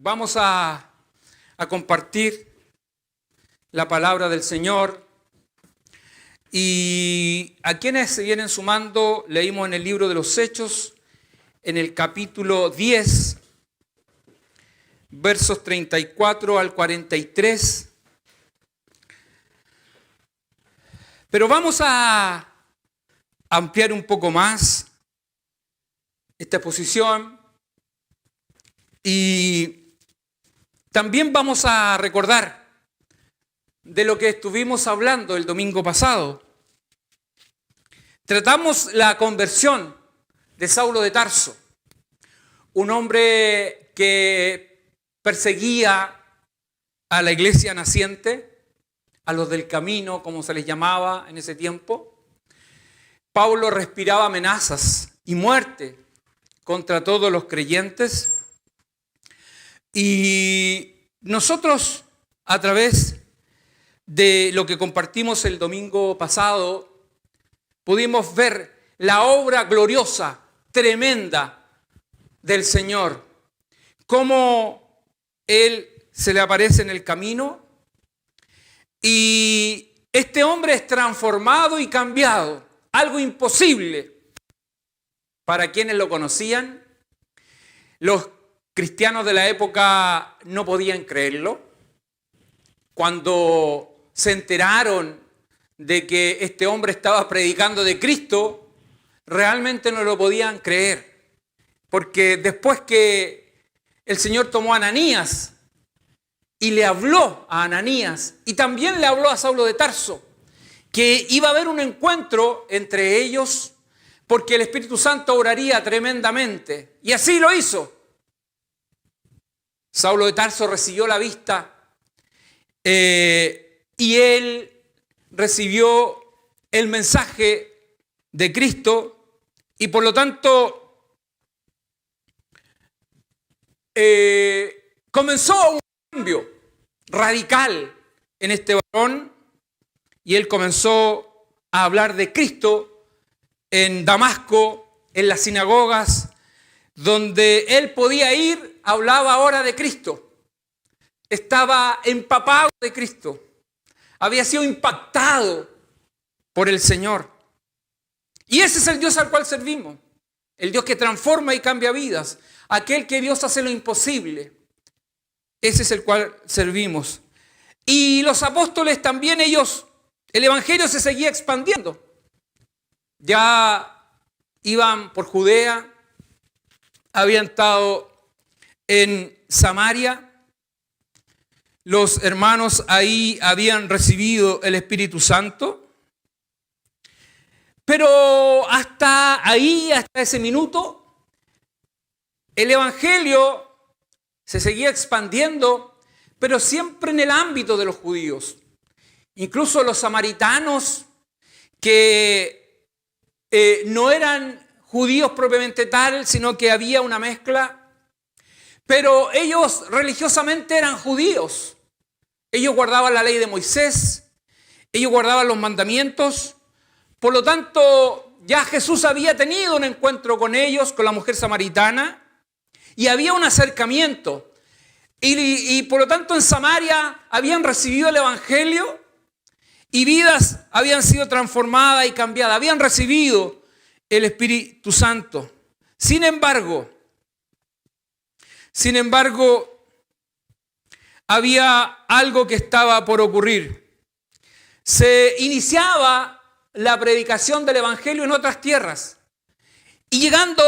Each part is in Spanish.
Vamos a compartir la palabra del Señor. Y a quienes se vienen sumando, leímos en el libro de los Hechos, en el capítulo 10, versos 34 al 43. Pero vamos a ampliar un poco más esta exposición y también vamos a recordar de lo que estuvimos hablando el domingo pasado. Tratamos la conversión de Saulo de Tarso, un hombre que perseguía a la iglesia naciente, a los del camino, como se les llamaba en ese tiempo. Pablo respiraba amenazas y muerte contra todos los creyentes. Y nosotros, a través de lo que compartimos el domingo pasado, pudimos ver la obra gloriosa, tremenda del Señor. Cómo Él se le aparece en el camino y este hombre es transformado y cambiado. Algo imposible para quienes lo conocían. Los cristianos de la época no podían creerlo. Cuando se enteraron de que este hombre estaba predicando de Cristo, realmente no lo podían creer. Porque después que el Señor tomó a Ananías y le habló a Ananías y también le habló a Saulo de Tarso, que iba a haber un encuentro entre ellos porque el Espíritu Santo obraría tremendamente. Y así lo hizo. Saulo de Tarso recibió la vista y él recibió el mensaje de Cristo y por lo tanto comenzó un cambio radical en este varón y él comenzó a hablar de Cristo en Damasco, en las sinagogas, donde él podía ir, hablaba ahora de Cristo. Estaba empapado de Cristo. Había sido impactado por el Señor. Y ese es el Dios al cual servimos. El Dios que transforma y cambia vidas. Aquel que Dios hace lo imposible. Ese es el cual servimos. Y los apóstoles también ellos, el evangelio se seguía expandiendo. Ya iban por Judea, habían estado en Samaria. Los hermanos ahí habían recibido el Espíritu Santo. Pero hasta ahí, hasta ese minuto, el evangelio se seguía expandiendo, pero siempre en el ámbito de los judíos. Incluso los samaritanos, que no eran judíos propiamente tal, sino que había una mezcla. Pero ellos religiosamente eran judíos. Ellos guardaban la ley de Moisés, ellos guardaban los mandamientos. Por lo tanto, ya Jesús había tenido un encuentro con ellos, con la mujer samaritana, y había un acercamiento. Y por lo tanto en Samaria habían recibido el evangelio y vidas habían sido transformadas y cambiadas. Habían recibido el Espíritu Santo. Sin embargo, había algo que estaba por ocurrir. Se iniciaba la predicación del evangelio en otras tierras y llegando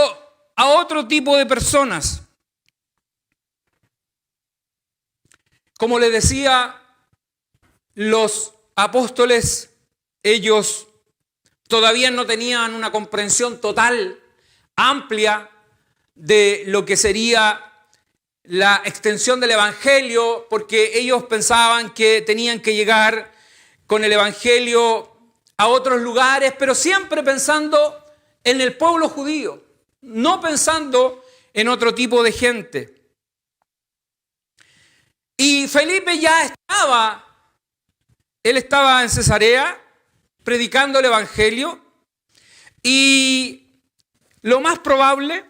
a otro tipo de personas. Como les decía, los apóstoles, ellos todavía no tenían una comprensión total, amplia, de lo que sería la extensión del evangelio, porque ellos pensaban que tenían que llegar con el evangelio a otros lugares, pero siempre pensando en el pueblo judío, no pensando en otro tipo de gente. Y Felipe ya él estaba en Cesarea predicando el evangelio y lo más probable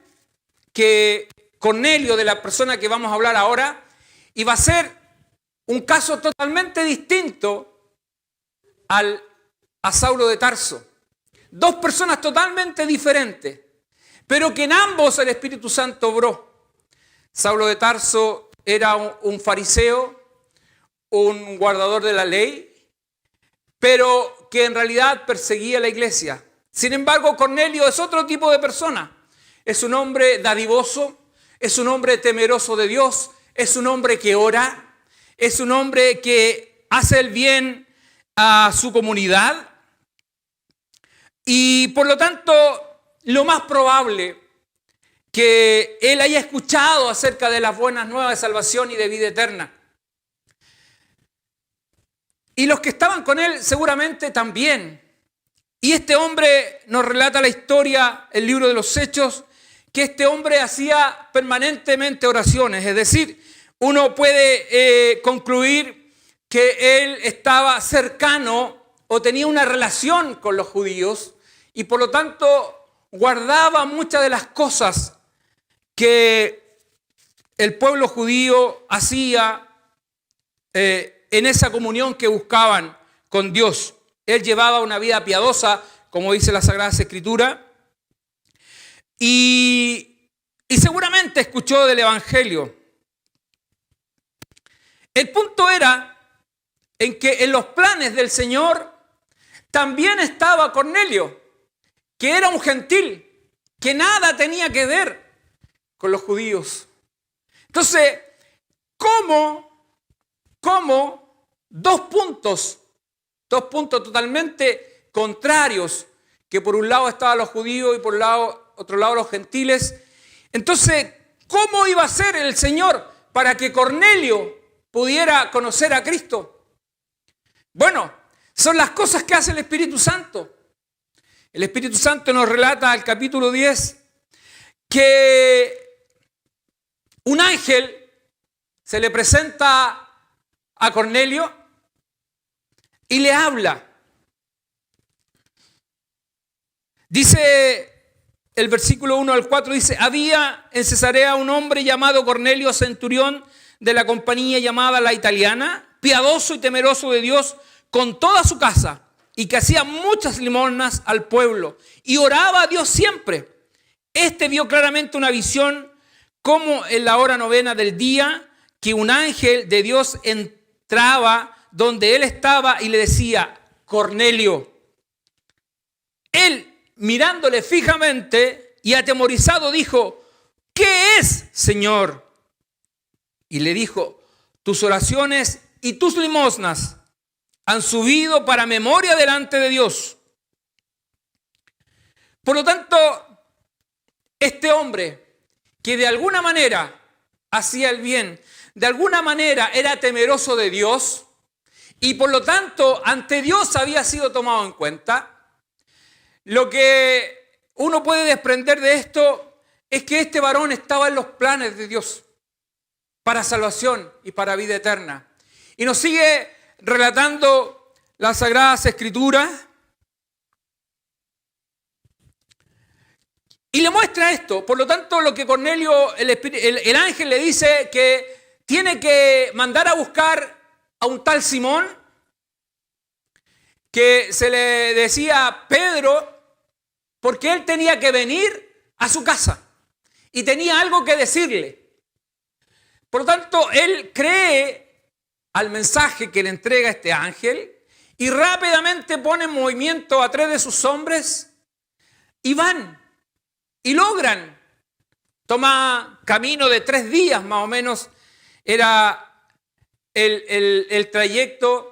que Cornelio, de la persona que vamos a hablar ahora, y va a ser un caso totalmente distinto a Saulo de Tarso. Dos personas totalmente diferentes, pero que en ambos el Espíritu Santo obró. Saulo de Tarso era un fariseo, un guardador de la ley, pero que en realidad perseguía la iglesia. Sin embargo, Cornelio es otro tipo de persona. Es un hombre dadivoso, es un hombre temeroso de Dios, es un hombre que ora, es un hombre que hace el bien a su comunidad. Y por lo tanto, lo más probable que él haya escuchado acerca de las buenas nuevas de salvación y de vida eterna. Y los que estaban con él seguramente también. Y este hombre nos relata la historia, el libro de los Hechos, que este hombre hacía permanentemente oraciones. Es decir, uno puede concluir que él estaba cercano o tenía una relación con los judíos y por lo tanto guardaba muchas de las cosas que el pueblo judío hacía en esa comunión que buscaban con Dios. Él llevaba una vida piadosa, como dice la Sagrada Escritura, y seguramente escuchó del Evangelio. El punto era en que en los planes del Señor también estaba Cornelio, que era un gentil, que nada tenía que ver con los judíos. Entonces, ¿cómo dos puntos totalmente contrarios, que por un lado estaban los judíos y por otro lado los gentiles? Entonces, ¿cómo iba a ser el Señor para que Cornelio pudiera conocer a Cristo? Bueno, son las cosas que hace el Espíritu Santo. El Espíritu Santo nos relata al capítulo 10 que un ángel se le presenta a Cornelio y le habla. Dice el versículo 1 al 4, dice: había en Cesarea un hombre llamado Cornelio, centurión de la compañía llamada La Italiana, piadoso y temeroso de Dios con toda su casa, y que hacía muchas limosnas al pueblo y oraba a Dios siempre. Este vio claramente una visión, como en la hora novena del día, que un ángel de Dios entraba donde él estaba y le decía: Cornelio. Él, mirándole fijamente y atemorizado, dijo: ¿qué es, Señor? Y le dijo: tus oraciones y tus limosnas han subido para memoria delante de Dios. Por lo tanto, este hombre que de alguna manera hacía el bien, de alguna manera era temeroso de Dios y por lo tanto ante Dios había sido tomado en cuenta, lo que uno puede desprender de esto es que este varón estaba en los planes de Dios para salvación y para vida eterna. Y nos sigue relatando las Sagradas Escrituras y le muestra esto. Por lo tanto, lo que Cornelio, el ángel le dice que tiene que mandar a buscar a un tal Simón, que se le decía Pedro, porque él tenía que venir a su casa y tenía algo que decirle. Por lo tanto, él cree al mensaje que le entrega este ángel y rápidamente pone en movimiento a 3 de sus hombres y van y logran. Toma camino de 3 días más o menos, era el trayecto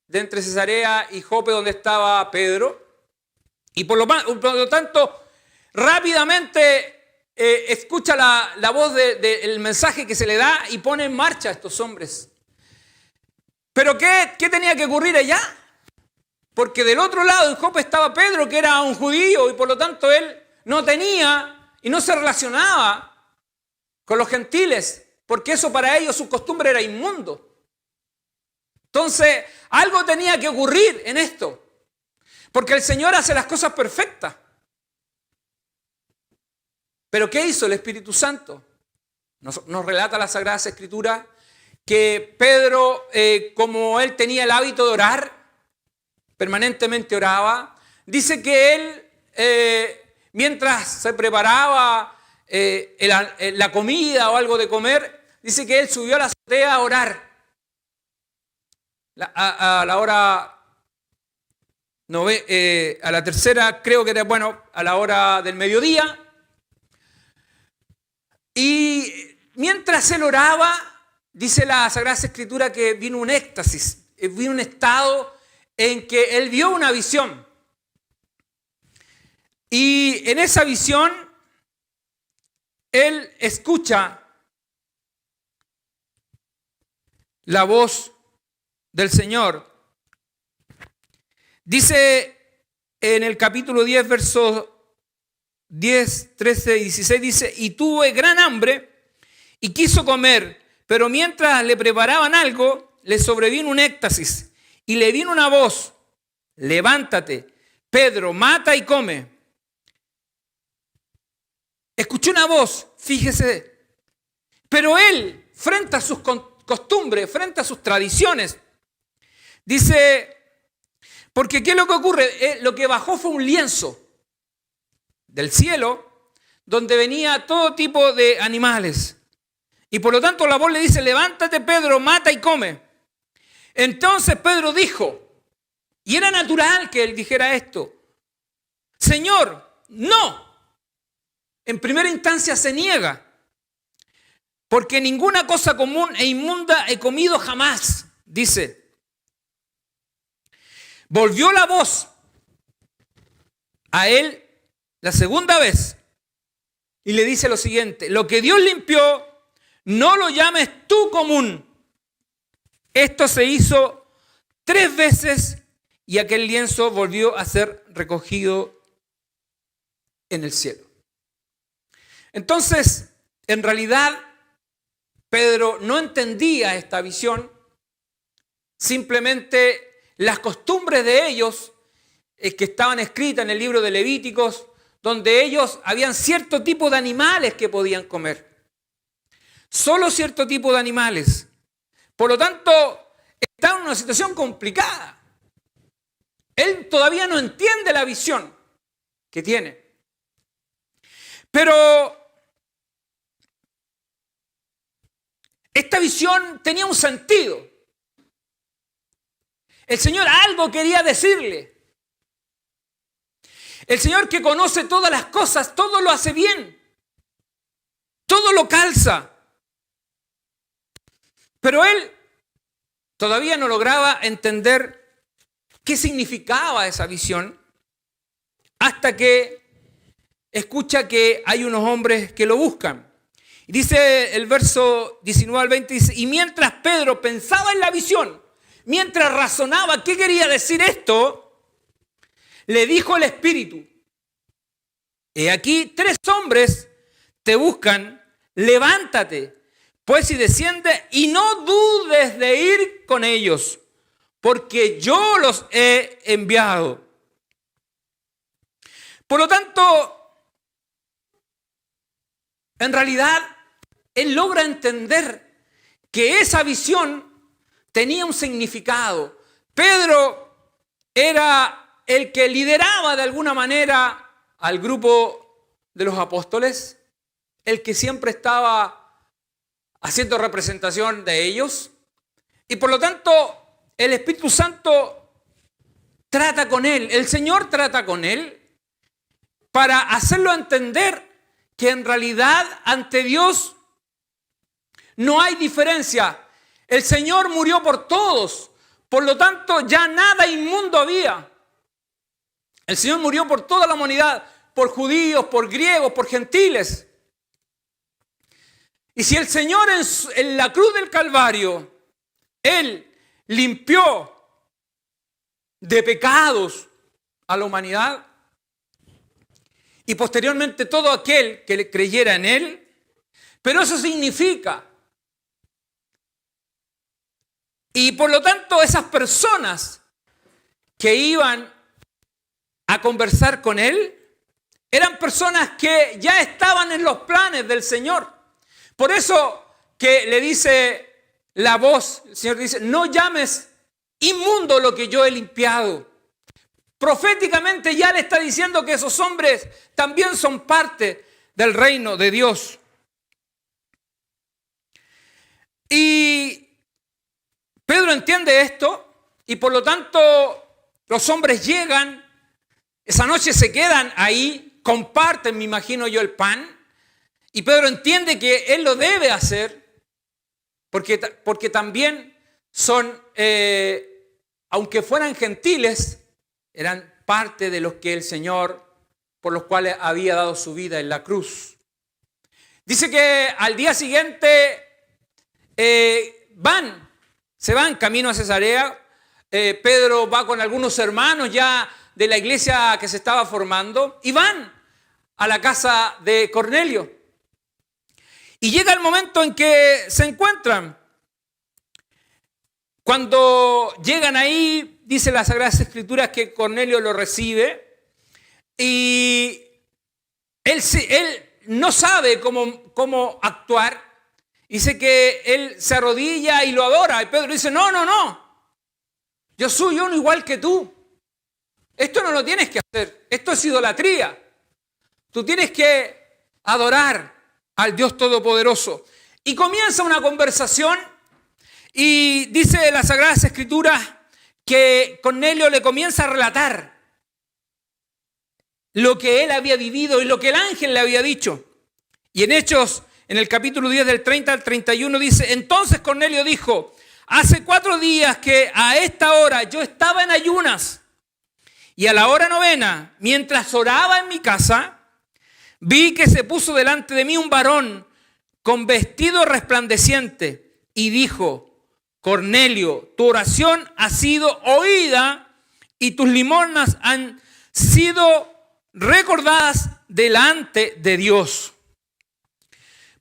de entre Cesarea y Jope donde estaba Pedro. Y por lo tanto, rápidamente escucha la voz del mensaje que se le da y pone en marcha a estos hombres. ¿Pero qué tenía que ocurrir allá? Porque del otro lado en Jope estaba Pedro, que era un judío, y por lo tanto él no tenía y no se relacionaba con los gentiles, porque eso para ellos su costumbre era inmundo. Entonces, algo tenía que ocurrir en esto. Porque el Señor hace las cosas perfectas. ¿Pero qué hizo el Espíritu Santo? Nos relata la Sagrada Escritura que Pedro, como él tenía el hábito de orar, permanentemente oraba, dice que él, mientras se preparaba la comida o algo de comer, dice que él subió a la azotea a orar. A la hora, a la tercera, creo que era, a la hora del mediodía. Y mientras él oraba, dice la Sagrada Escritura que vino un éxtasis, vino un estado en que él vio una visión. Y en esa visión, él escucha la voz del Señor. Dice en el capítulo 10, versos 10, 13 y 16, dice: y tuve gran hambre y quiso comer, pero mientras le preparaban algo, le sobrevino un éxtasis y le vino una voz: levántate, Pedro, mata y come. Escuchó una voz, fíjese, pero él, frente a sus costumbres, frente a sus tradiciones, dice, porque ¿qué es lo que ocurre? Lo que bajó fue un lienzo del cielo donde venía todo tipo de animales. Y por lo tanto la voz le dice: levántate, Pedro, mata y come. Entonces Pedro dijo, y era natural que él dijera esto: Señor, no. En primera instancia se niega, porque ninguna cosa común e inmunda he comido jamás, dice. Volvió la voz a él la segunda vez y le dice lo siguiente: lo que Dios limpió, no lo llames tú común. Esto se hizo 3 veces y aquel lienzo volvió a ser recogido en el cielo. Entonces, en realidad, Pedro no entendía esta visión. Simplemente las costumbres de ellos, que estaban escritas en el libro de Levíticos, donde ellos habían cierto tipo de animales que podían comer. Solo cierto tipo de animales. Por lo tanto, está en una situación complicada. Él todavía no entiende la visión que tiene. Pero esta visión tenía un sentido. El Señor algo quería decirle. El Señor, que conoce todas las cosas, todo lo hace bien. Todo lo calza. Pero él todavía no lograba entender qué significaba esa visión, hasta que escucha que hay unos hombres que lo buscan. Y dice el verso 19 al 20, dice: y mientras Pedro pensaba en la visión, mientras razonaba qué quería decir esto, le dijo el Espíritu: he aquí 3 hombres te buscan, levántate, pues, y desciende, y no dudes de ir con ellos, porque yo los he enviado. Por lo tanto, en realidad, él logra entender que esa visión tenía un significado. Pedro era el que lideraba de alguna manera al grupo de los apóstoles, el que siempre estaba haciendo representación de ellos. Y por lo tanto, el Espíritu Santo trata con él, el Señor trata con él para hacerlo entender que en realidad ante Dios no hay diferencia. El Señor murió por todos, por lo tanto ya nada inmundo había. El Señor murió por toda la humanidad, por judíos, por griegos, por gentiles. Y si el Señor en la cruz del Calvario, Él limpió de pecados a la humanidad, y posteriormente todo aquel que le creyera en Él, pero eso significa, y por lo tanto esas personas que iban a conversar con Él, eran personas que ya estaban en los planes del Señor. Por eso que le dice la voz, el Señor dice, no llames inmundo lo que yo he limpiado. Proféticamente ya le está diciendo que esos hombres también son parte del reino de Dios. Y Pedro entiende esto y por lo tanto los hombres llegan, esa noche se quedan ahí, comparten, me imagino yo, el pan. Y Pedro entiende que él lo debe hacer porque también son, aunque fueran gentiles, eran parte de los que el Señor, por los cuales había dado su vida en la cruz. Dice que al día siguiente se van camino a Cesarea. Pedro va con algunos hermanos ya de la iglesia que se estaba formando y van a la casa de Cornelio. Y llega el momento en que se encuentran. Cuando llegan ahí, dice las Sagradas Escrituras que Cornelio lo recibe y él no sabe cómo actuar. Dice que él se arrodilla y lo adora. Y Pedro dice, no. Yo soy uno igual que tú. Esto no lo tienes que hacer. Esto es idolatría. Tú tienes que adorar al Dios Todopoderoso. Y comienza una conversación y dice las Sagradas Escrituras que Cornelio le comienza a relatar lo que él había vivido y lo que el ángel le había dicho. Y en Hechos, en el capítulo 10 del 30 al 31 dice, entonces Cornelio dijo, hace 4 días que a esta hora yo estaba en ayunas y a la hora 9, mientras oraba en mi casa, vi que se puso delante de mí un varón con vestido resplandeciente y dijo, Cornelio, tu oración ha sido oída y tus limosnas han sido recordadas delante de Dios.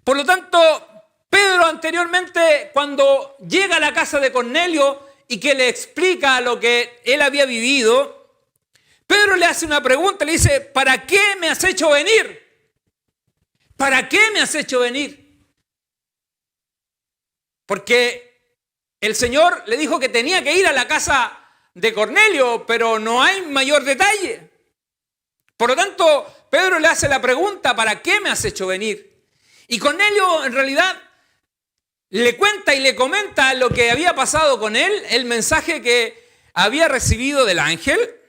Por lo tanto, Pedro anteriormente, cuando llega a la casa de Cornelio y que le explica lo que él había vivido, Pedro le hace una pregunta, le dice, ¿para qué me has hecho venir? ¿Para qué me has hecho venir? Porque el Señor le dijo que tenía que ir a la casa de Cornelio, pero no hay mayor detalle. Por lo tanto, Pedro le hace la pregunta, ¿para qué me has hecho venir? Y Cornelio en realidad le cuenta y le comenta lo que había pasado con él, el mensaje que había recibido del ángel.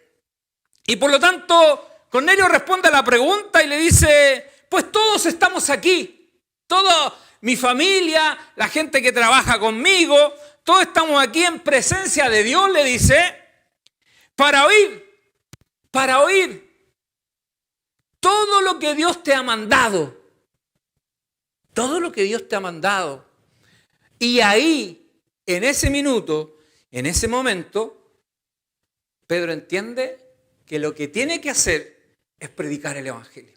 Y por lo tanto, Cornelio responde a la pregunta y le dice, pues todos estamos aquí, toda mi familia, la gente que trabaja conmigo, todos estamos aquí en presencia de Dios, le dice, para oír todo lo que Dios te ha mandado. Todo lo que Dios te ha mandado. Y ahí, en ese minuto, en ese momento, Pedro entiende que lo que tiene que hacer es predicar el Evangelio.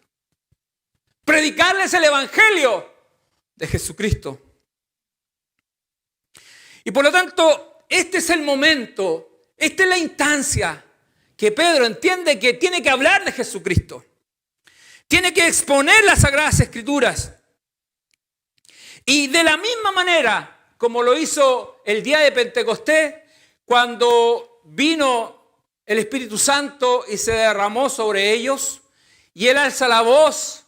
Predicarles el Evangelio de Jesucristo. Y por lo tanto, este es el momento, esta es la instancia que Pedro entiende que tiene que hablar de Jesucristo. Tiene que exponer las Sagradas Escrituras. Y de la misma manera como lo hizo el día de Pentecostés, cuando vino el Espíritu Santo y se derramó sobre ellos, y él alza la voz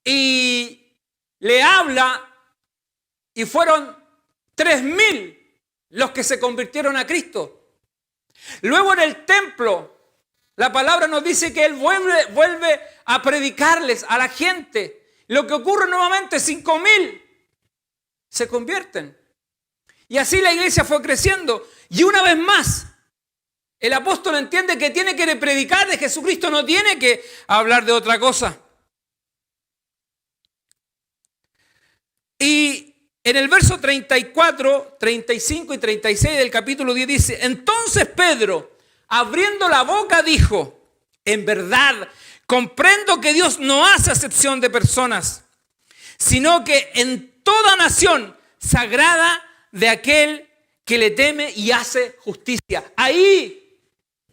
y le habla, y fueron 3,000 los que se convirtieron a Cristo. Luego en el templo, la palabra nos dice que él vuelve a predicarles a la gente. Lo que ocurre nuevamente, 5,000 se convierten. Y así la iglesia fue creciendo. Y una vez más, el apóstol entiende que tiene que predicar de Jesucristo, no tiene que hablar de otra cosa. Y en el verso 34, 35 y 36 del capítulo 10 dice: entonces Pedro, abriendo la boca, dijo: en verdad, comprendo que Dios no hace acepción de personas, sino que en toda nación se agrada de aquel que le teme y hace justicia. Ahí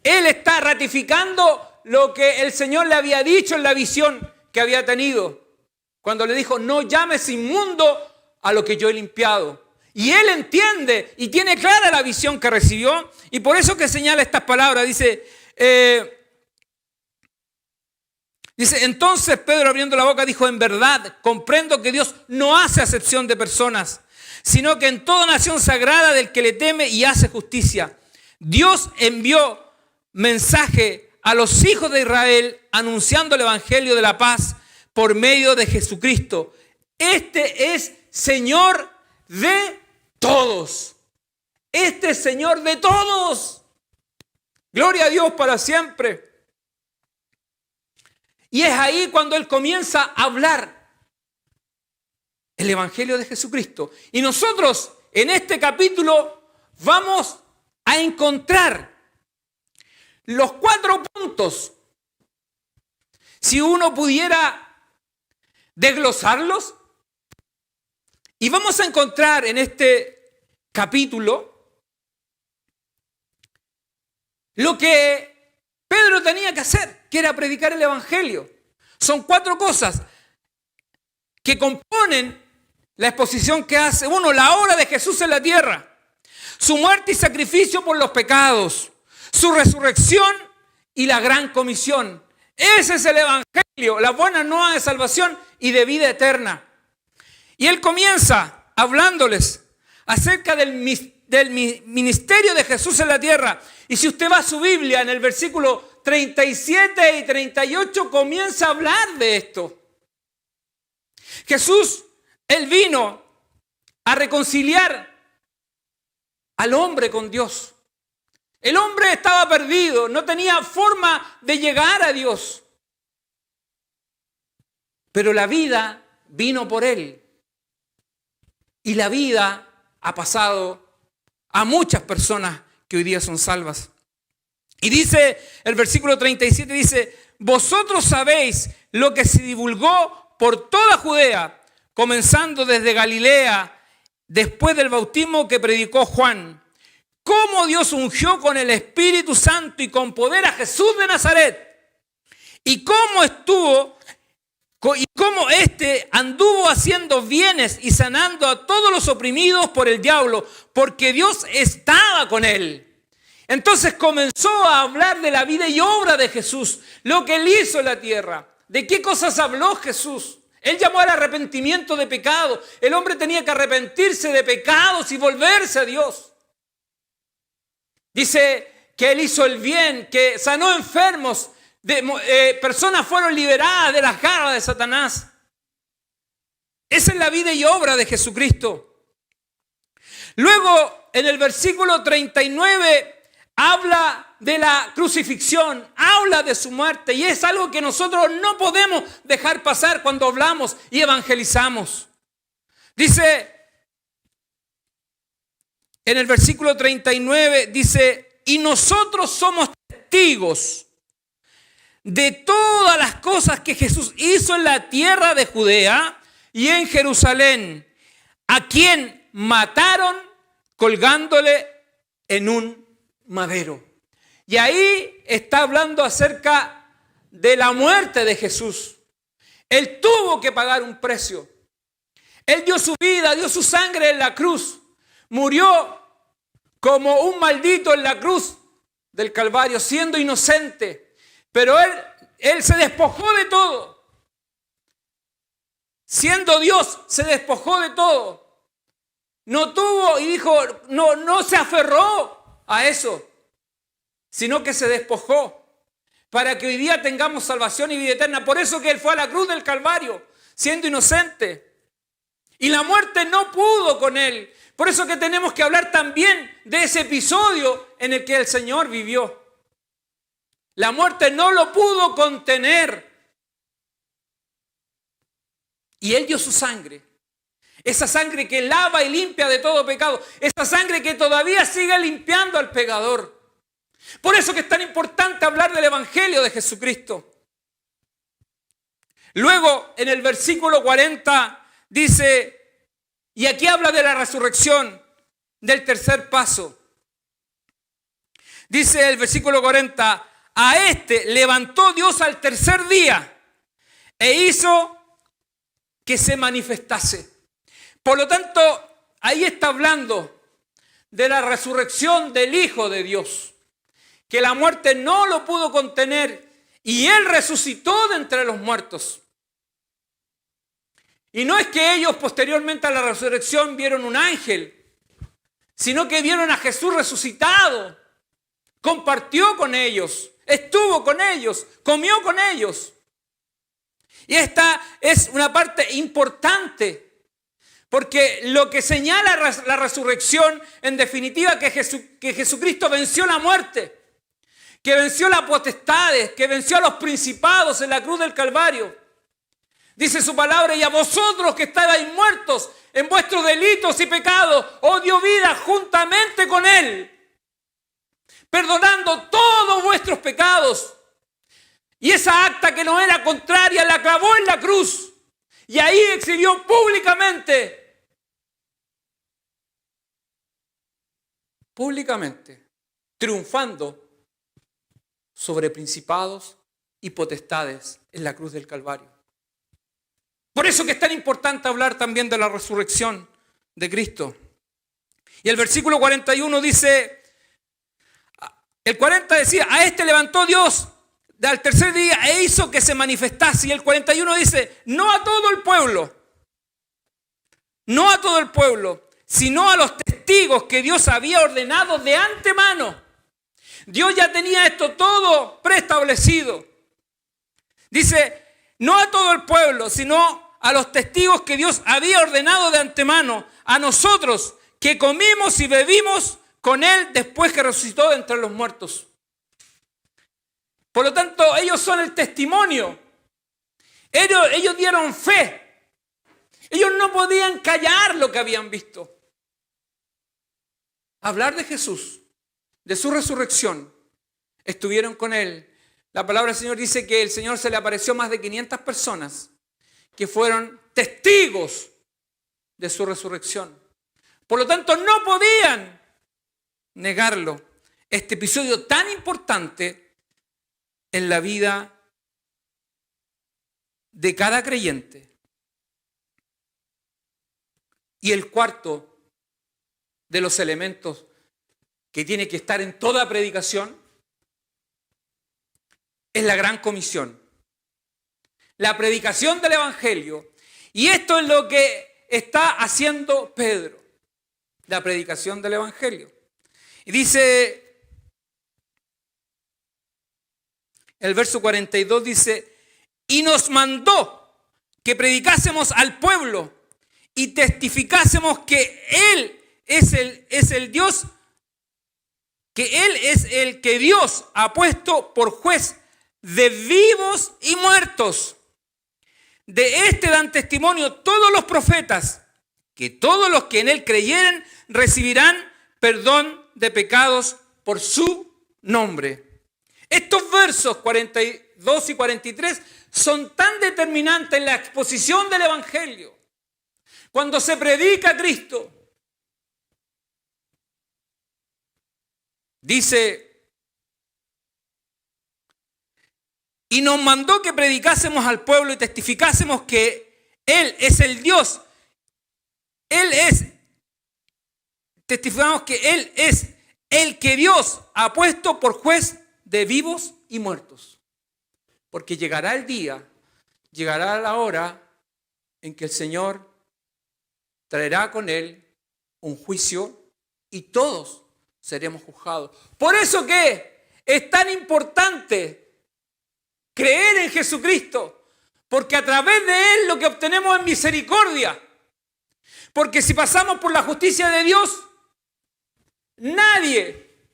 él está ratificando lo que el Señor le había dicho en la visión que había tenido. cuando le dijo, no llames inmundo a lo que yo he limpiado. Y él entiende y tiene clara la visión que recibió, y por eso que señala estas palabras. Dice, entonces Pedro, abriendo la boca, dijo, en verdad, comprendo que Dios no hace acepción de personas, sino que en toda nación sagrada del que le teme y hace justicia. Dios envió mensaje a los hijos de Israel anunciando el evangelio de la paz por medio de Jesucristo. Este es Señor de todos. Este es Señor de todos. Gloria a Dios para siempre. Y es ahí cuando Él comienza a hablar el evangelio de Jesucristo. Y nosotros en este capítulo vamos a encontrar los 4 puntos. Si uno pudiera desglosarlos, y vamos a encontrar en este capítulo lo que Pedro tenía que hacer, que era predicar el evangelio. Son 4 cosas que componen la exposición que hace. 1, la obra de Jesús en la tierra, su muerte y sacrificio por los pecados, su resurrección y la gran comisión. Ese es el evangelio, la buena nueva de salvación y de vida eterna. Y él comienza hablándoles acerca del ministerio de Jesús en la tierra. Y si usted va a su Biblia, en el versículo 37 y 38 comienza a hablar de esto. Jesús, Él vino a reconciliar al hombre con Dios. El hombre estaba perdido, no tenía forma de llegar a Dios. Pero la vida vino por Él. Y la vida ha pasado a muchas personas que hoy día son salvas. Y dice el versículo 37, dice, vosotros sabéis lo que se divulgó por toda Judea, comenzando desde Galilea, después del bautismo que predicó Juan, cómo Dios ungió con el Espíritu Santo y con poder a Jesús de Nazaret, y cómo éste anduvo haciendo bienes y sanando a todos los oprimidos por el diablo, porque Dios estaba con él. Entonces comenzó a hablar de la vida y obra de Jesús, lo que Él hizo en la tierra. ¿De qué cosas habló Jesús? Él llamó al arrepentimiento de pecado. El hombre tenía que arrepentirse de pecados y volverse a Dios. Dice que Él hizo el bien, que sanó enfermos, personas fueron liberadas de las garras de Satanás. Esa es la vida y obra de Jesucristo. Luego, en el versículo 39, habla de la crucifixión, habla de su muerte, y es algo que nosotros no podemos dejar pasar cuando hablamos y evangelizamos. Dice, en el versículo 39, dice, y nosotros somos testigos de todas las cosas que Jesús hizo en la tierra de Judea y en Jerusalén, a quien mataron colgándole en un madero. Y ahí está hablando acerca de la muerte de Jesús. Él tuvo que pagar un precio. Él dio su vida, dio su sangre en la cruz. Murió como un maldito en la cruz del Calvario, siendo inocente. Pero él se despojó de todo. Siendo Dios, se despojó de todo. No tuvo y dijo, no se aferró a eso, sino que se despojó para que hoy día tengamos salvación y vida eterna. Por eso que Él fue a la cruz del Calvario, siendo inocente. Y la muerte no pudo con Él. Por eso que tenemos que hablar también de ese episodio en el que el Señor vivió. La muerte no lo pudo contener. Y Él dio su sangre. Esa sangre que lava y limpia de todo pecado. Esa sangre que todavía sigue limpiando al pecador. Por eso que es tan importante hablar del Evangelio de Jesucristo. Luego, en el versículo 40, dice, y aquí habla de la resurrección, del tercer paso. Dice el versículo 40, a este levantó Dios al tercer día e hizo que se manifestase. Por lo tanto, ahí está hablando de la resurrección del Hijo de Dios, que la muerte no lo pudo contener y Él resucitó de entre los muertos. Y no es que ellos posteriormente a la resurrección vieron un ángel, sino que vieron a Jesús resucitado, compartió con ellos, estuvo con ellos, comió con ellos. Y esta es una parte importante, porque lo que señala la resurrección, en definitiva, que Jesucristo venció la muerte, que venció las potestades, que venció a los principados en la cruz del Calvario. Dice su palabra: y a vosotros que estabais muertos en vuestros delitos y pecados, os dio vida juntamente con Él, perdonando todos vuestros pecados. Y esa acta que no era contraria la clavó en la cruz. Y ahí exhibió públicamente, triunfando sobre principados y potestades en la cruz del Calvario. Por eso que es tan importante hablar también de la resurrección de Cristo. Y el versículo 41 dice, el 40 decía: a este levantó Dios al tercer día e hizo que se manifestase. Y el 41 dice: no a todo el pueblo, sino a los testigos que Dios había ordenado de antemano. Dios ya tenía esto todo preestablecido. Dice: no a todo el pueblo, sino a los testigos que Dios había ordenado de antemano, a nosotros que comimos y bebimos con Él después que resucitó de entre los muertos. Por lo tanto, ellos son el testimonio. Ellos dieron fe. Ellos no podían callar lo que habían visto. Hablar de Jesús, de su resurrección. Estuvieron con Él. La palabra del Señor dice que el Señor se le apareció a más de 500 personas que fueron testigos de su resurrección. Por lo tanto, no podían negarlo. Este episodio tan importante en la vida de cada creyente. Y el cuarto de los elementos que tiene que estar en toda predicación es la gran comisión. La predicación del Evangelio. Y esto es lo que está haciendo Pedro. La predicación del Evangelio. Y dice, el verso 42 dice: y nos mandó que predicásemos al pueblo y testificásemos que Él es el Dios, que Él es el que Dios ha puesto por juez de vivos y muertos. De este dan testimonio todos los profetas, que todos los que en Él creyeren recibirán perdón de pecados por su nombre. Estos versos 42 y 43 son tan determinantes en la exposición del Evangelio. Cuando se predica a Cristo, dice: y nos mandó que predicásemos al pueblo y testificásemos que Él es el Dios. Testificamos que Él es el que Dios ha puesto por juez de vivos y muertos. Porque llegará el día, llegará la hora en que el Señor traerá con Él un juicio y todos seremos juzgados. Por eso que es tan importante creer en Jesucristo, porque a través de Él lo que obtenemos es misericordia. Porque si pasamos por la justicia de Dios, nadie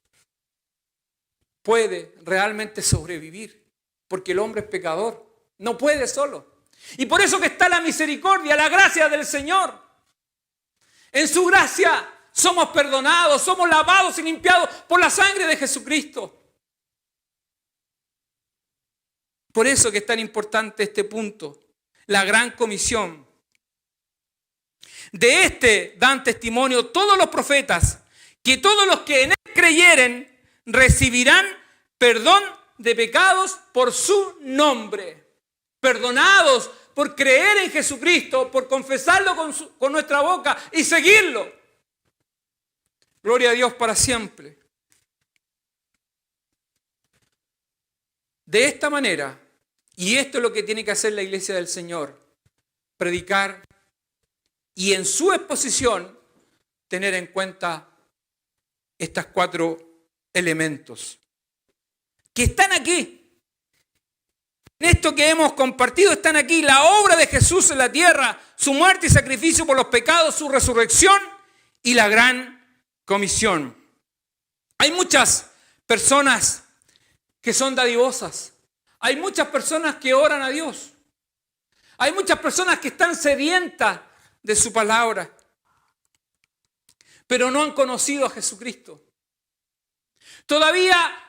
puede realmente sobrevivir, porque el hombre es pecador, no puede solo. Y por eso que está la misericordia, la gracia del Señor. En su gracia somos perdonados, somos lavados y limpiados por la sangre de Jesucristo. Por eso que es tan importante este punto, la gran comisión. De este dan testimonio todos los profetas, que todos los que en Él creyeren recibirán perdón de pecados por su nombre. Perdonados por creer en Jesucristo, por confesarlo con nuestra boca y seguirlo. Gloria a Dios para siempre. De esta manera, y esto es lo que tiene que hacer la iglesia del Señor, predicar y en su exposición tener en cuenta estos 4 elementos que están aquí. En esto que hemos compartido están aquí: la obra de Jesús en la tierra, su muerte y sacrificio por los pecados, su resurrección y la gran comisión. Hay muchas personas que son dadivosas. Hay muchas personas que oran a Dios. Hay muchas personas que están sedientas de su palabra, pero no han conocido a Jesucristo. Todavía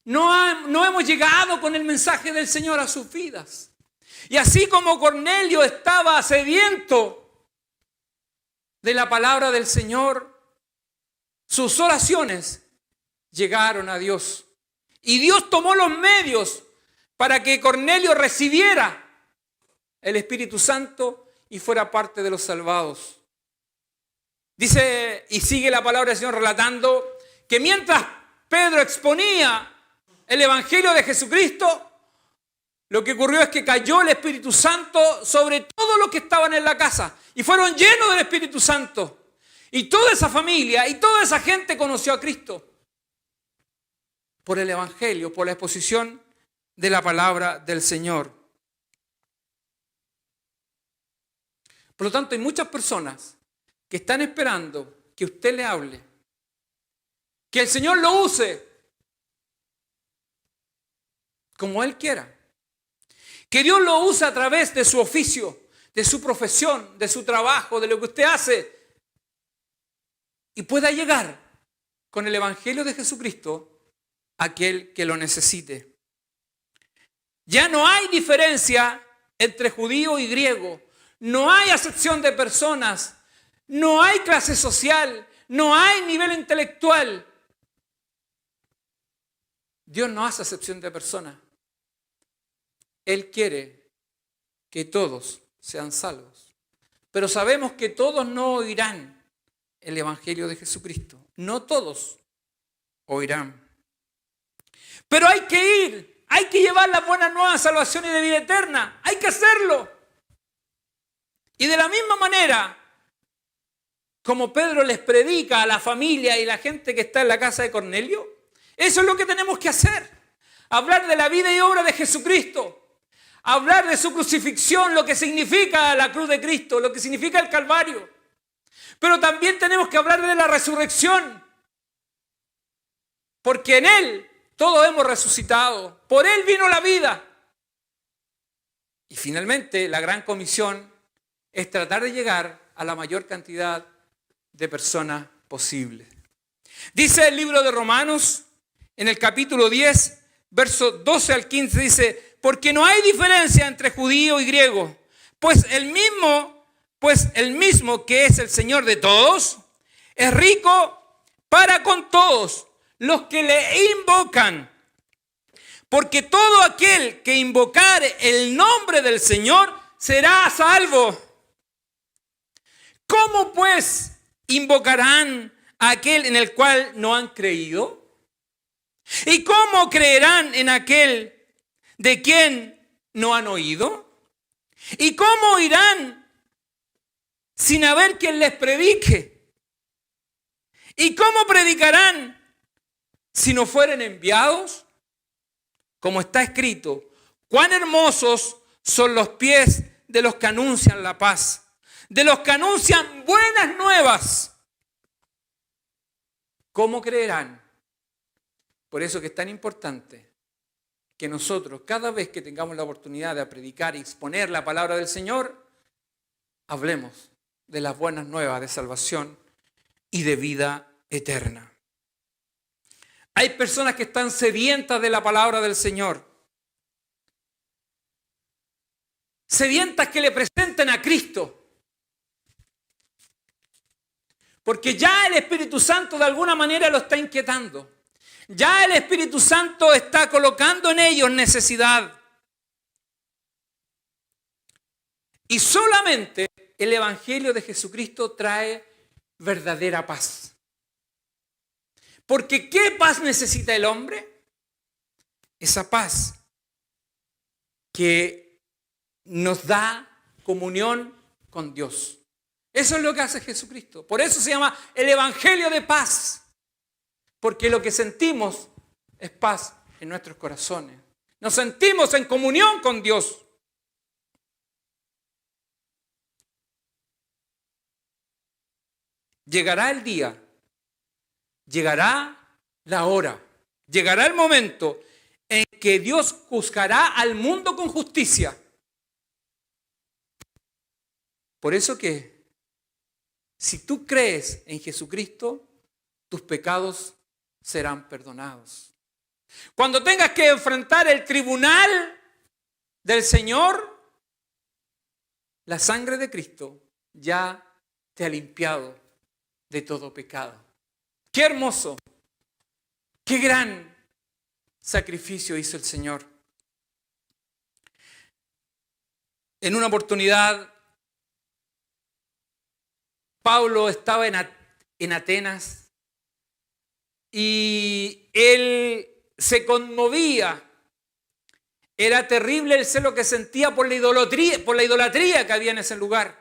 no hemos llegado con el mensaje del Señor a sus vidas. Y así como Cornelio estaba sediento de la palabra del Señor, sus oraciones llegaron a Dios. Y Dios tomó los medios para que Cornelio recibiera el Espíritu Santo y fuera parte de los salvados. Dice, y sigue la palabra del Señor relatando, que mientras Pedro exponía el Evangelio de Jesucristo, lo que ocurrió es que cayó el Espíritu Santo sobre todos los que estaban en la casa y fueron llenos del Espíritu Santo. Y toda esa familia y toda esa gente conoció a Cristo por el Evangelio, por la exposición de la palabra del Señor. Por lo tanto, hay muchas personas que están esperando que usted le hable, que el Señor lo use como Él quiera, que Dios lo use a través de su oficio, de su profesión, de su trabajo, de lo que usted hace, y pueda llegar con el Evangelio de Jesucristo a aquel que lo necesite. Ya no hay diferencia entre judío y griego, no hay acepción de personas, no hay clase social, no hay nivel intelectual. Dios no hace acepción de personas. Él quiere que todos sean salvos. Pero sabemos que todos no oirán el Evangelio de Jesucristo. No todos oirán. Pero hay que ir, hay que llevar las buenas nuevas de salvación y de vida eterna. Hay que hacerlo. Y de la misma manera, como Pedro les predica a la familia y la gente que está en la casa de Cornelio, eso es lo que tenemos que hacer. Hablar de la vida y obra de Jesucristo. Hablar de su crucifixión, lo que significa la cruz de Cristo, lo que significa el Calvario. Pero también tenemos que hablar de la resurrección. Porque en Él todos hemos resucitado. Por Él vino la vida. Y finalmente la gran comisión es tratar de llegar a la mayor cantidad de personas posible. Dice el libro de Romanos, en el capítulo 10, versos 12 al 15, dice: porque no hay diferencia entre judío y griego, pues el mismo que es el Señor de todos, es rico para con todos los que le invocan. Porque todo aquel que invocare el nombre del Señor será salvo. ¿Cómo pues invocarán a aquel en el cual no han creído? ¿Y cómo creerán en aquel de quien no han oído? ¿Y cómo oirán sin haber quien les predique? ¿Y cómo predicarán si no fueren enviados? Como está escrito: cuán hermosos son los pies de los que anuncian la paz, de los que anuncian buenas nuevas. ¿Cómo creerán? Por eso que es tan importante que nosotros, cada vez que tengamos la oportunidad de predicar y exponer la palabra del Señor, hablemos de las buenas nuevas de salvación y de vida eterna. Hay personas que están sedientas de la palabra del Señor. Sedientas que le presenten a Cristo. Porque ya el Espíritu Santo de alguna manera lo está inquietando. Ya el Espíritu Santo está colocando en ellos necesidad. Y solamente el Evangelio de Jesucristo trae verdadera paz. Porque ¿qué paz necesita el hombre? Esa paz que nos da comunión con Dios. Eso es lo que hace Jesucristo. Por eso se llama el Evangelio de paz. Porque lo que sentimos es paz en nuestros corazones. Nos sentimos en comunión con Dios. Llegará el día, llegará la hora, llegará el momento en que Dios juzgará al mundo con justicia. Por eso que, si tú crees en Jesucristo, tus pecados serán perdonados. Cuando tengas que enfrentar el tribunal del Señor, la sangre de Cristo ya te ha limpiado de todo pecado. ¡Qué hermoso! ¡Qué gran sacrificio hizo el Señor! En una oportunidad, Pablo estaba en Atenas y él se conmovía. Era terrible el celo que sentía por la idolatría que había en ese lugar.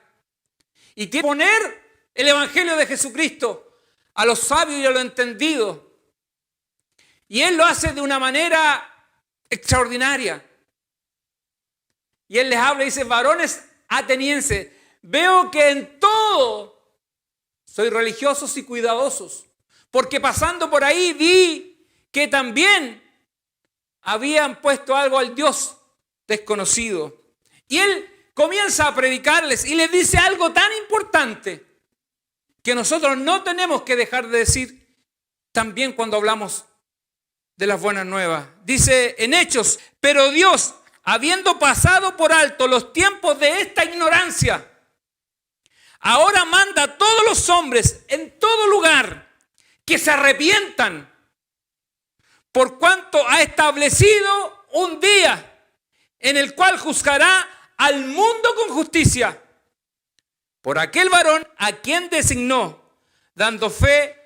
Y tiene que poner el Evangelio de Jesucristo a los sabios y a los entendidos. Y él lo hace de una manera extraordinaria. Y él les habla y dice: varones atenienses, veo que en todo sois religiosos y cuidadosos, porque pasando por ahí vi que también habían puesto algo al Dios desconocido. Y él comienza a predicarles y les dice algo tan importante que nosotros no tenemos que dejar de decir también cuando hablamos de las buenas nuevas. Dice en Hechos: pero Dios, habiendo pasado por alto los tiempos de esta ignorancia, ahora manda a todos los hombres en todo lugar que se arrepientan, por cuanto ha establecido un día en el cual juzgará al mundo con justicia por aquel varón a quien designó, dando fe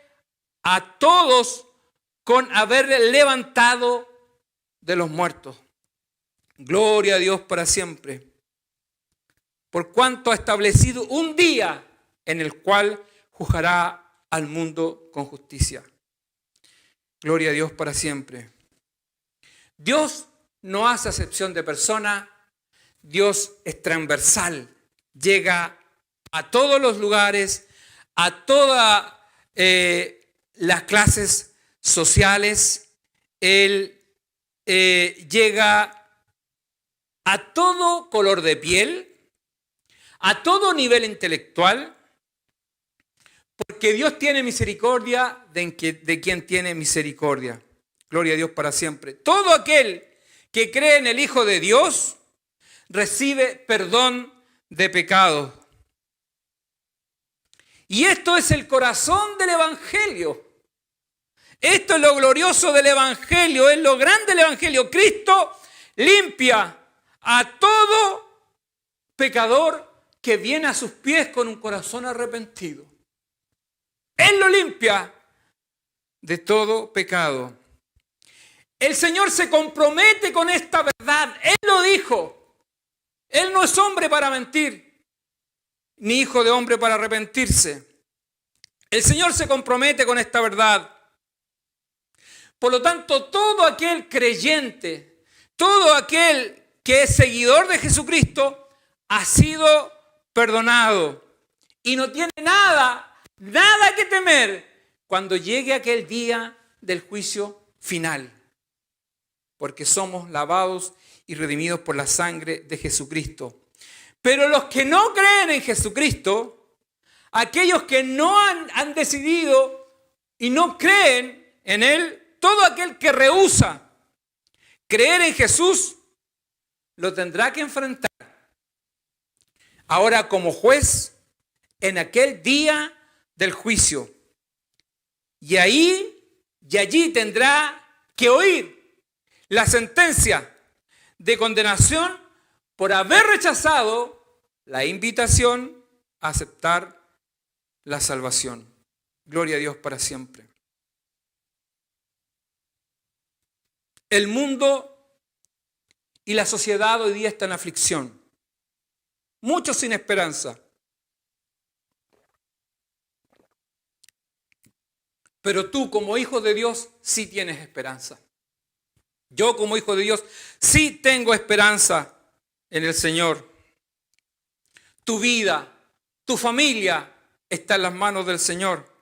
a todos con haber levantado de los muertos. Gloria a Dios para siempre. Por cuanto ha establecido un día en el cual juzgará al mundo con justicia. Gloria a Dios para siempre. Dios no hace acepción de persona. Dios es transversal. Llega a todos los lugares, a todas las clases sociales. Él llega a todo color de piel, a todo nivel intelectual, porque Dios tiene misericordia de quien tiene misericordia. Gloria a Dios para siempre. Todo aquel que cree en el Hijo de Dios recibe perdón de pecados. Y esto es el corazón del Evangelio. Esto es lo glorioso del Evangelio, es lo grande del Evangelio. Cristo limpia a todo pecador que viene a sus pies con un corazón arrepentido. Él lo limpia de todo pecado. El Señor se compromete con esta verdad. Él lo dijo. Él no es hombre para mentir, ni hijo de hombre para arrepentirse. El Señor se compromete con esta verdad. Por lo tanto, todo aquel creyente, todo aquel que es seguidor de Jesucristo, ha sido perdonado. Y no tiene nada que temer cuando llegue aquel día del juicio final. Porque somos lavados y redimidos por la sangre de Jesucristo. Pero los que no creen en Jesucristo, aquellos que no han decidido y no creen en Él, todo aquel que rehúsa creer en Jesús, lo tendrá que enfrentar. Ahora como juez en aquel día del juicio. Y allí tendrá que oír la sentencia de condenación por haber rechazado la invitación a aceptar la salvación. Gloria a Dios para siempre. El mundo y la sociedad hoy día están en aflicción. Muchos sin esperanza. Pero tú como hijo de Dios sí tienes esperanza. Yo como hijo de Dios sí tengo esperanza en el Señor. Tu vida, tu familia está en las manos del Señor.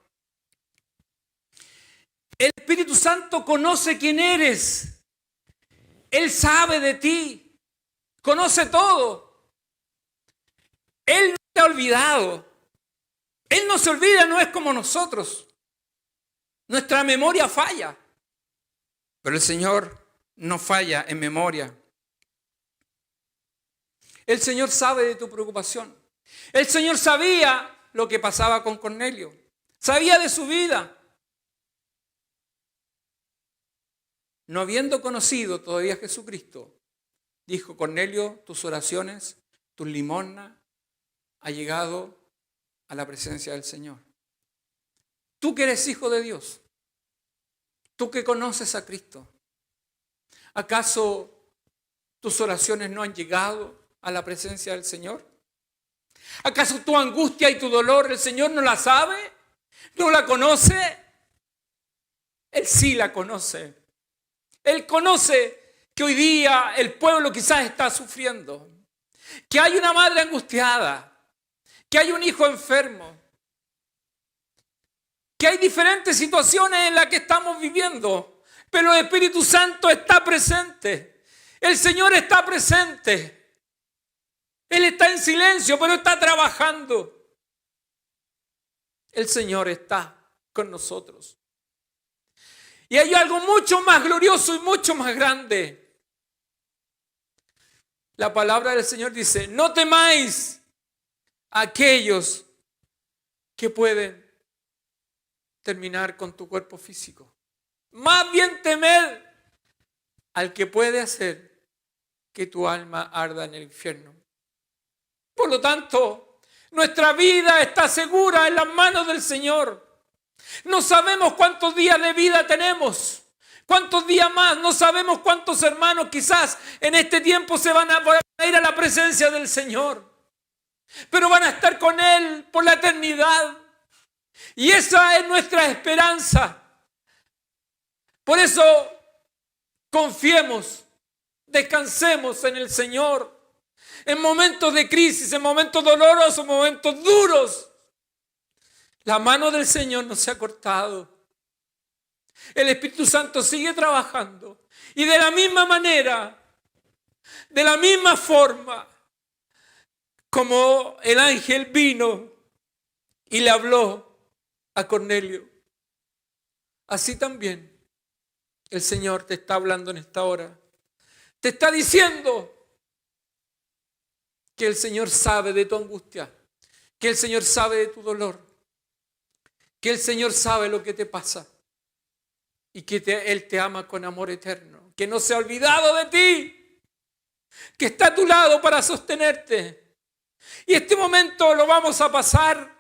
El Espíritu Santo conoce quién eres. Él sabe de ti. Conoce todo. Él no te ha olvidado. Él no se olvida, no es como nosotros. Nuestra memoria falla. Pero el Señor no falla en memoria. El Señor sabe de tu preocupación. El Señor sabía lo que pasaba con Cornelio. Sabía de su vida. No habiendo conocido todavía a Jesucristo, dijo: Cornelio, tus oraciones, tus limosnas, ha llegado a la presencia del Señor. Tú que eres hijo de Dios, tú que conoces a Cristo, ¿acaso tus oraciones no han llegado a la presencia del Señor? ¿Acaso tu angustia y tu dolor el Señor no la sabe? ¿No la conoce? Él sí la conoce. Él conoce que hoy día el pueblo quizás está sufriendo, que hay una madre angustiada, que hay un hijo enfermo, que hay diferentes situaciones en las que estamos viviendo, pero el Espíritu Santo está presente. El Señor está presente. Él está en silencio, pero está trabajando. El Señor está con nosotros. Y hay algo mucho más glorioso y mucho más grande. La palabra del Señor dice: no temáis a aquellos que pueden terminar con tu cuerpo físico. Más bien temed al que puede hacer que tu alma arda en el infierno. Por lo tanto, nuestra vida está segura en las manos del Señor. No sabemos cuántos días de vida tenemos, cuántos días más, no sabemos cuántos hermanos quizás en este tiempo se van a ir a la presencia del Señor, pero van a estar con Él por la eternidad. Y esa es nuestra esperanza. Por eso confiemos, descansemos en el Señor. En momentos de crisis, en momentos dolorosos, en momentos duros, la mano del Señor no se ha cortado. El Espíritu Santo sigue trabajando. Y de la misma manera, de la misma forma, como el ángel vino y le habló a Cornelio, así también el Señor te está hablando en esta hora. Te está diciendo que el Señor sabe de tu angustia, que el Señor sabe de tu dolor, que el Señor sabe lo que te pasa y que Él te ama con amor eterno, que no se ha olvidado de ti, que está a tu lado para sostenerte. Y este momento lo vamos a pasar,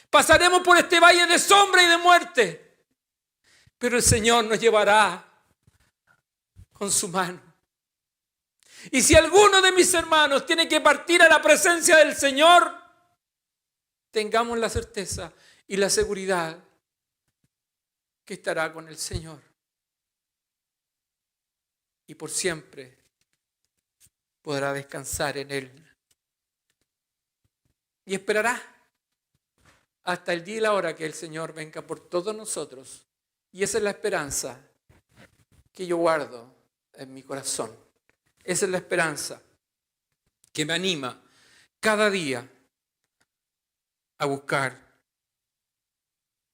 pasaremos por este valle de sombra y de muerte, pero el Señor nos llevará con su mano. Y si alguno de mis hermanos tiene que partir a la presencia del Señor, tengamos la certeza y la seguridad que estará con el Señor. Y por siempre podrá descansar en Él. Y esperará hasta el día y la hora que el Señor venga por todos nosotros. Y esa es la esperanza que yo guardo en mi corazón. Esa es la esperanza que me anima cada día a buscar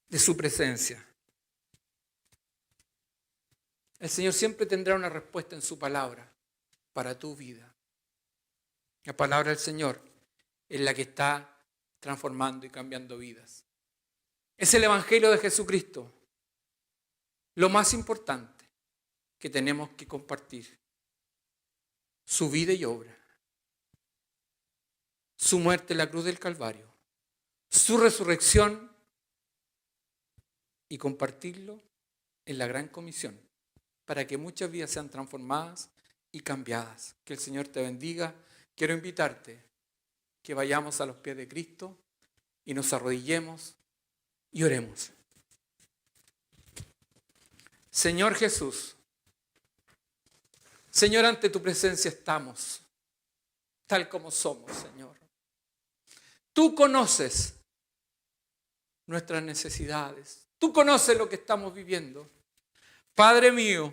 de su presencia. El Señor siempre tendrá una respuesta en su palabra para tu vida. La palabra del Señor es la que está transformando y cambiando vidas. Es el Evangelio de Jesucristo lo más importante que tenemos que compartir. Su vida y obra. su muerte en la cruz del Calvario, su resurrección y compartirlo en la gran comisión para que muchas vidas sean transformadas y cambiadas. Que el Señor te bendiga. Quiero invitarte que vayamos a los pies de Cristo y nos arrodillemos y oremos. Señor Jesús, Señor, ante tu presencia estamos, tal como somos, Señor. Tú conoces nuestras necesidades. Tú conoces lo que estamos viviendo. Padre mío,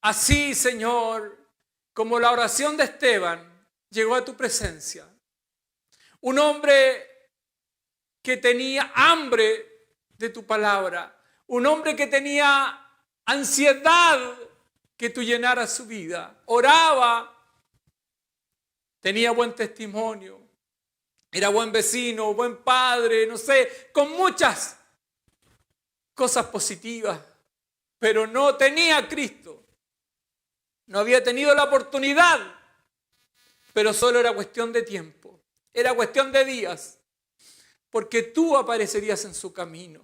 así, Señor, como la oración de Esteban llegó a tu presencia, un hombre que tenía hambre de tu palabra, un hombre que tenía ansiedad que tú llenaras su vida, oraba, tenía buen testimonio, era buen vecino, buen padre, no sé, con muchas cosas positivas, pero no tenía a Cristo. No había tenido la oportunidad, pero solo era cuestión de tiempo, era cuestión de días, porque tú aparecerías en su camino.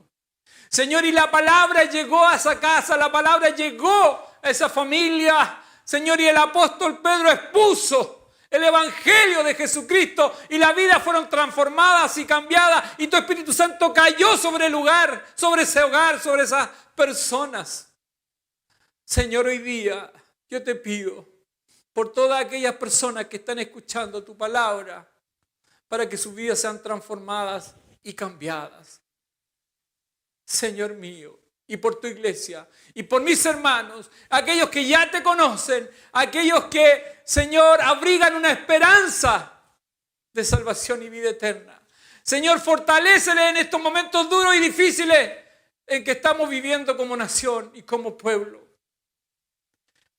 Señor, y la palabra llegó a esa casa, la palabra llegó a esa familia. Señor, y el apóstol Pedro expuso el evangelio de Jesucristo y las vidas fueron transformadas y cambiadas y tu Espíritu Santo cayó sobre el lugar, sobre ese hogar, sobre esas personas. Señor, hoy día yo te pido por todas aquellas personas que están escuchando tu palabra para que sus vidas sean transformadas y cambiadas. Señor mío, y por tu iglesia, y por mis hermanos, aquellos que ya te conocen, aquellos que, Señor, abrigan una esperanza de salvación y vida eterna. Señor, fortalécele en estos momentos duros y difíciles en que estamos viviendo como nación y como pueblo.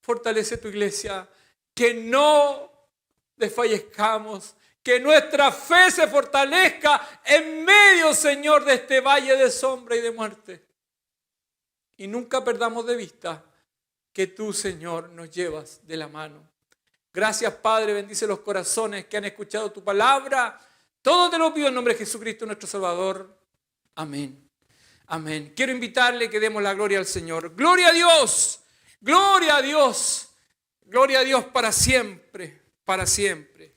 Fortalece tu iglesia, que no desfallezcamos, que nuestra fe se fortalezca en medio, Señor, de este valle de sombra y de muerte. Y nunca perdamos de vista que tú, Señor, nos llevas de la mano. Gracias, Padre, bendice los corazones que han escuchado tu palabra. Todo te lo pido en nombre de Jesucristo, nuestro Salvador. Amén. Amén. Quiero invitarle que demos la gloria al Señor. ¡Gloria a Dios! ¡Gloria a Dios! ¡Gloria a Dios para siempre! Para siempre.